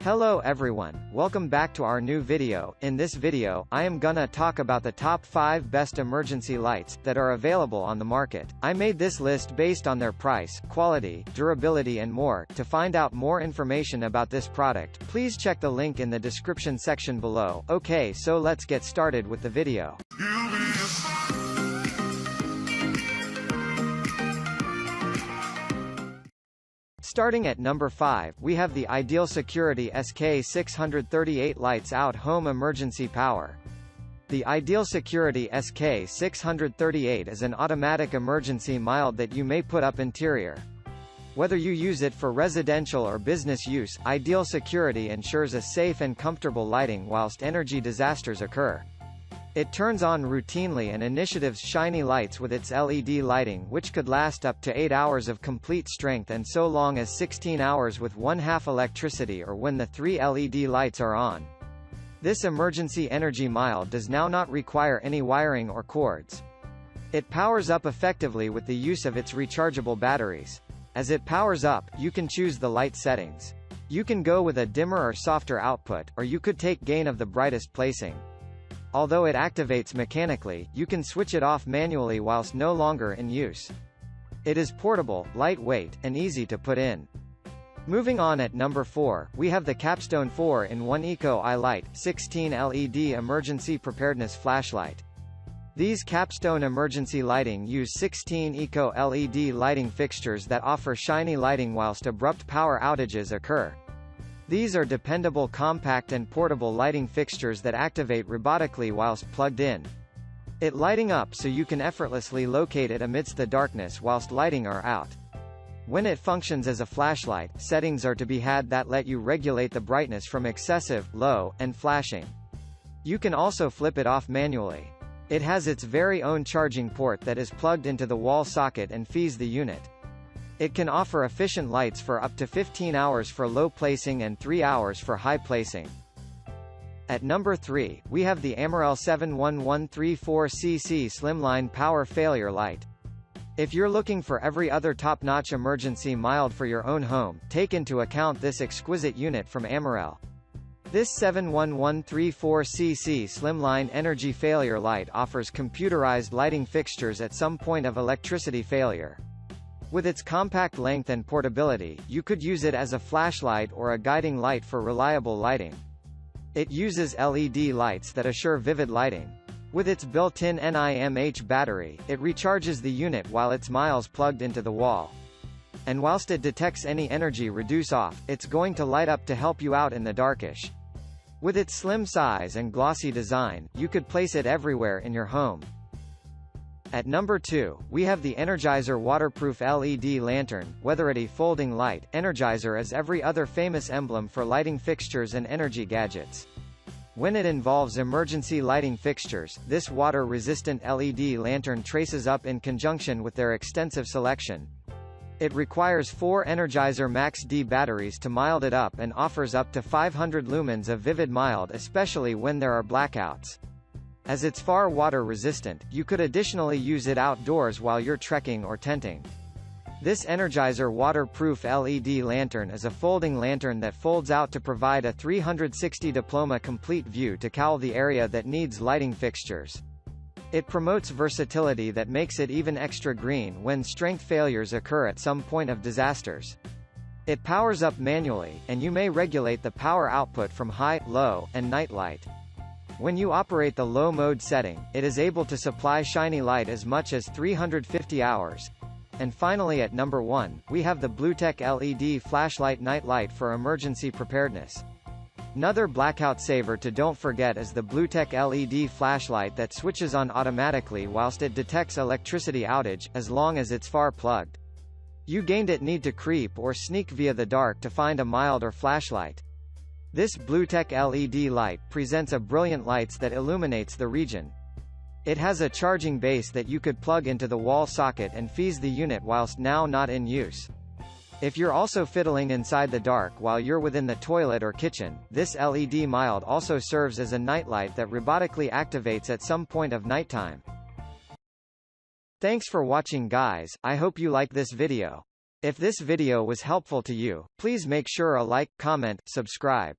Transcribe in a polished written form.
Hello everyone, welcome back to our new video. In this video, I am gonna talk about the top 5 best emergency lights that are available on the market. I made this list based on their price, quality, durability and more. To find out more information about this product, please check the link in the description section below. Okay, so let's get started with the video. Starting at number 5, we have the Ideal Security SK638 Lights Out Home Emergency Power. The Ideal Security SK638 is an automatic emergency mild that you may put up interior. Whether you use it for residential or business use, Ideal Security ensures a safe and comfortable lighting whilst energy disasters occur. It turns on routinely and initiatives shiny lights with its LED lighting, which could last up to 8 hours of complete strength and so long as 16 hours with 1/2 electricity or when the 3 LED lights are on. This emergency energy mild does now not require any wiring or cords. It powers up effectively with the use of its rechargeable batteries. As it powers up, you can choose the light settings. You can go with a dimmer or softer output, or you could take gain of the brightest placing. Although it activates mechanically, you can switch it off manually whilst no longer in use. It is portable, lightweight, and easy to put in. Moving on at number 4, we have the Capstone 4-in-1 Eco Eye Light 16 LED Emergency Preparedness Flashlight. These Capstone emergency lighting use 16 Eco LED lighting fixtures that offer shiny lighting whilst abrupt power outages occur. These are dependable, compact and portable lighting fixtures that activate robotically whilst plugged in. It lighting up so you can effortlessly locate it amidst the darkness whilst lighting are out. When it functions as a flashlight, settings are to be had that let you regulate the brightness from excessive, low, and flashing. You can also flip it off manually. It has its very own charging port that is plugged into the wall socket and feeds the unit. It can offer efficient lights for up to 15 hours for low placing and 3 hours for high placing. At number 3, we have the Amarel 71134cc Slimline Power Failure Light. If you're looking for every other top-notch emergency mild for your own home, take into account this exquisite unit from Amarel. This 71134cc Slimline Energy Failure Light offers computerized lighting fixtures at some point of electricity failure. With its compact length and portability, you could use it as a flashlight or a guiding light for reliable lighting. It uses LED lights that assure vivid lighting. With its built-in NIMH battery, it recharges the unit while its miles plugged into the wall. And whilst it detects any energy reduce off, it's going to light up to help you out in the darkish. With its slim size and glossy design, you could place it everywhere in your home. At number 2, we have the Energizer Waterproof LED Lantern. Whether it a folding light, Energizer is every other famous emblem for lighting fixtures and energy gadgets. When it involves emergency lighting fixtures, this water-resistant LED lantern traces up in conjunction with their extensive selection. It requires 4 Energizer Max D batteries to mild it up and offers up to 500 lumens of vivid mild, especially when there are blackouts. As it's far water resistant, you could additionally use it outdoors while you're trekking or tenting. This Energizer waterproof LED lantern is a folding lantern that folds out to provide a 360 diploma complete view to cowl the area that needs lighting fixtures. It promotes versatility that makes it even extra green when strength failures occur at some point of disasters. It powers up manually, and you may regulate the power output from high, low, and night light. When you operate the low mode setting, it is able to supply shiny light as much as 350 hours. And finally at number 1, we have the Bluetech LED Flashlight Night Light for emergency preparedness. Another blackout saver to don't forget is the Bluetech LED flashlight that switches on automatically whilst it detects electricity outage, as long as it's far plugged. You gained it need to creep or sneak via the dark to find a milder flashlight. This Bluetech LED light presents a brilliant lights that illuminates the region. It has a charging base that you could plug into the wall socket and feeds the unit whilst now not in use. If you're also fiddling inside the dark while you're within the toilet or kitchen, this LED mild also serves as a nightlight that robotically activates at some point of nighttime. Thanks for watching guys, I hope you like this video. If this video was helpful to you, please make sure a like, comment, subscribe.